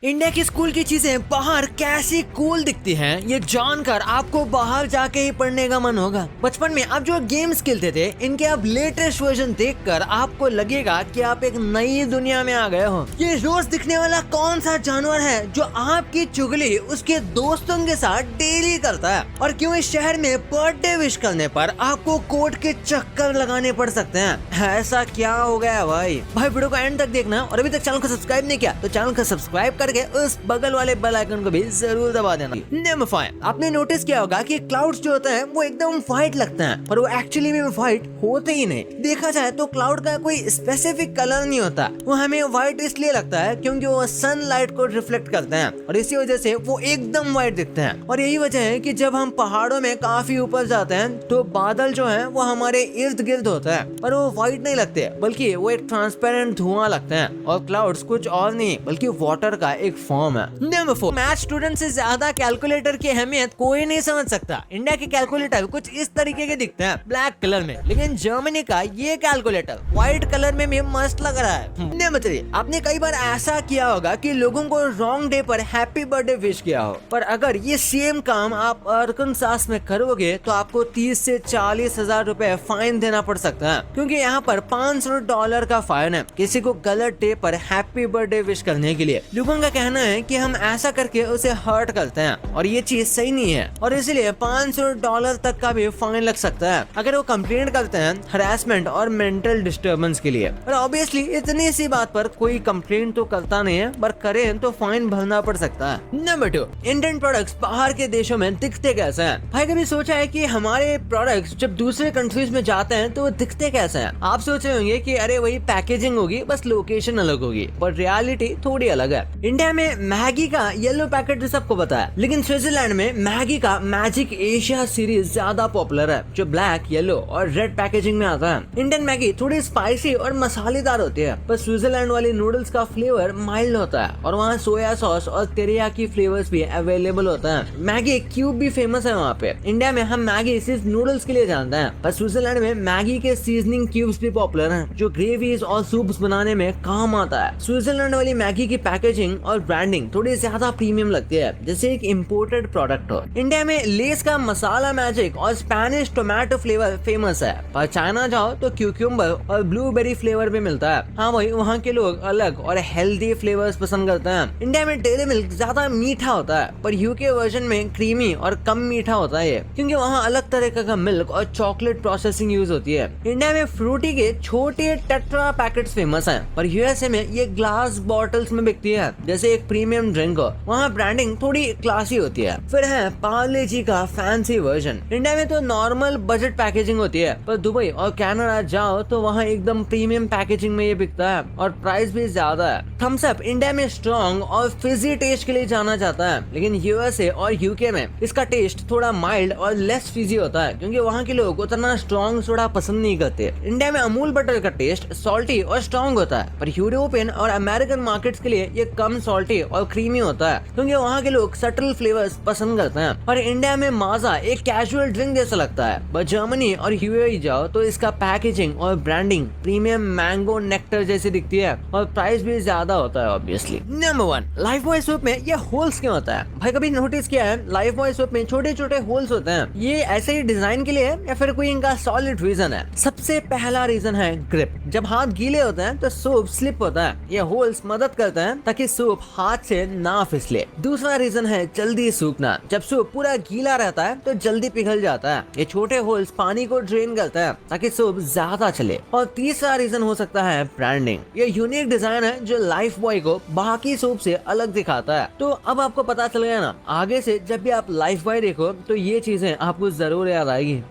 India की school की चीजें बाहर कैसी कूल दिखती हैं, ये जानकर आपको बाहर जाके ही पढ़ने का मन होगा। बचपन में आप जो गेम्स खेलते थे, इनके अब लेटेस्ट वर्जन देखकर आपको लगेगा कि आप एक नई दुनिया में आ गए हो। ये रोज दिखने वाला कौन सा जानवर है जो आपकी चुगली उसके दोस्तों के साथ डेली करता है, और क्यों इस शहर में बर्थडे विश करने पर आपको कोर्ट के चक्कर लगाने पड़ सकते हैं। ऐसा क्या हो गया भाई वीडियो को एंड तक देखना, और अभी तक चैनल को सब्सक्राइब नहीं किया तो चैनल को सब्सक्राइब करके उस बगल वाले बेल आइकन को भी जरूर दबा देना। नंबर 5, आपने नोटिस किया होगा कि क्लाउड्स जो होते हैं वो एकदम व्हाइट लगते हैं, पर वो एक्चुअली में व्हाइट होते ही नहीं। देखा जाए तो क्लाउड का कोई स्पेसिफिक कलर नहीं होता, वो हमें व्हाइट इसलिए लगता है क्योंकि वो सनलाइट को रिफ्लेक्ट करते हैं, और इसी वजह से वो एकदम व्हाइट दिखते हैं। और यही वजह है कि जब हम पहाड़ों में काफी ऊपर जाते हैं तो बादल जो है वो हमारे इर्द गिर्द होता है, पर वो व्हाइट नहीं लगते, बल्कि वो एक ट्रांसपेरेंट धुआं लगते हैं। और क्लाउड्स कुछ और नहीं बल्कि वाटर का एक फॉर्म है। नंबर 4, मैथ स्टूडेंट से ज्यादा कैलकुलेटर की अहमियत कोई नहीं समझ सकता। इंडिया के कैलकुलेटर कुछ इस तरीके के दिखते हैं ब्लैक कलर में, लेकिन जर्मनी का ये कैलकुलेटर व्हाइट कलर में भी मस्त लग रहा है। नंबर 3, आपने कई बार ऐसा किया होगा कि लोगों को रॉन्ग डे पर हैप्पी बर्थडे विश किया हो, पर अगर ये सेम काम आप अरकानसास में करोगे तो आपको 30 से 40 हजार रुपए फाइन देना पड़ सकता है, क्योंकि यहाँ पर $500 का फाइन है किसी को गलत डे पर हैप्पी बर्थडे विश करने के लिए। लोगों का कहना है कि हम ऐसा करके उसे हर्ट करते हैं, और ये चीज सही नहीं है, और इसलिए $500 तक का भी फाइन लग सकता है अगर वो कंप्लेंट करते हैं हरासमेंट और मेंटल डिस्टर्बेंस के लिए। और ऑब्वियसली इतनी सी बात पर कोई कंप्लेंट तो करता नहीं है, पर करें तो फाइन भरना पड़ सकता है। नंबर 2, इंडियन प्रोडक्ट्स बाहर के देशों में दिखते कैसे हैं? भाई कभी सोचा है कि हमारे प्रोडक्ट्स जब दूसरे कंट्रीज में जाते हैं तो वो दिखते कैसे हैं? आप सोच रहे होंगे कि अरे वही पैकेजिंग होगी, बस लोकेशन अलग होगी, पर रियलिटी थोड़ी अलग है। इंडिया में मैगी का येलो पैकेट तो सबको पता है, लेकिन स्विट्जरलैंड में मैगी का मैजिक एशिया सीरीज ज्यादा पॉपुलर है, जो ब्लैक, येलो और रेड पैकेजिंग में आता है। इंडियन मैगी थोड़ी स्पाइसी और मसालेदार होती है, पर स्विट्जरलैंड वाली नूडल्स का फ्लेवर माइल्ड होता है, और वहाँ सोया सॉस और तेरियाकी फ्लेवर्स भी अवेलेबल होता है। मैगी क्यूब भी फेमस है वहाँ पे। इंडिया में हम मैगी सिर्फ नूडल्स के लिए जानते हैं, पर स्विट्जरलैंड में मैगी के सीजनिंग क्यूब्स भी पॉपुलर हैं, जो ग्रेवीज और सूप्स बनाने में काम आता है। स्विट्जरलैंड वाली मैगी की पैकेजिंग और ब्रांडिंग थोड़ी ज्यादा प्रीमियम लगती है, जैसे एक इम्पोर्टेड प्रोडक्ट हो। इंडिया में लेस का मसाला मैजिक और स्पेनिश टोमेटो फ्लेवर फेमस है, पर चाइना जाओ तो क्यूक्यूम्बर और ब्लूबेरी फ्लेवर भी मिलता है। हाँ भाई, वहाँ के लोग अलग और हेल्दी फ्लेवर्स पसंद करते हैं। इंडिया में डेयरी मिल्क ज्यादा मीठा होता है, पर यूके वर्जन में क्रीमी और कम मीठा होता है, क्योंकि वहाँ अलग तरह का मिल्क और चॉकलेट प्रोसेसिंग यूज होती है। इंडिया में फ्रूटी के छोटे टेट्रा पैकेट्स फेमस हैं, पर यूएसए में ये ग्लास बॉटल्स में बिकती है, जैसे एक प्रीमियम ड्रिंक हो। वहाँ ब्रांडिंग थोड़ी क्लासी होती है। फिर है पार्ले जी का फैंसी वर्जन। इंडिया में तो नॉर्मल बजट पैकेजिंग होती है, पर दुबई और कनाडा जाओ तो वहाँ एकदम प्रीमियम पैकेजिंग में ये बिकता है, और प्राइस भी ज्यादा है। थम्स अप इंडिया में स्ट्रॉन्ग और फिजी टेस्ट के लिए जाना जाता है, लेकिन यूएसए और यूके में इसका टेस्ट थोड़ा माइल्ड और लेस फिजी होता है, क्योंकि वहाँ के लोग उतना स्ट्रॉन्ग सोडा पसंद नहीं करते। इंडिया में अमूल बटर का टेस्ट सॉल्टी और स्ट्रॉन्ग होता है, पर यूरोपियन और अमेरिकन मार्केट्स के लिए ये कम सॉल्टी और क्रीमी होता है, क्योंकि वहाँ के लोग सटल फ्लेवर्स पसंद करते हैं। और इंडिया में माजा एक कैजुअल ड्रिंक जैसा लगता है, पर जर्मनी और यूएई जाओ तो इसका पैकेजिंग और ब्रांडिंग प्रीमियम मैंगो नेक्टर जैसी दिखती है, और प्राइस भी ज्यादा होता है obviously. Number 1, life boy soap में ये होल्स क्यों होता है? भाई कभी नोटिस किया है लाइफ बॉय सोप में छोटे छोटे होल्स होते हैं? ये ऐसे ही डिजाइन के लिए है या फिर कोई इनका सॉलिड रीजन है? सबसे पहला रीजन है ग्रिप। जब हाथ गीले होते हैं तो सोप स्लिप होता है, ये होल्स मदद करते हैं ताकि सोप हाथ से ना फिसले। दूसरा रीजन है जल्दी सूखना। जब सोप पूरा गीला रहता है तो जल्दी पिघल जाता है, ये छोटे होल्स पानी को ड्रेन करते हैं ताकि सोप ज्यादा चले। और तीसरा रीजन हो सकता है ब्रांडिंग। ये यूनिक डिजाइन है जो लाइफ बॉय को बाकी सोप से अलग दिखाता है। तो अब आपको पता चल गया ना, आगे से जब भी आप लाइफ बॉय देखो तो ये चीजें आपको जरूर याद आएगी।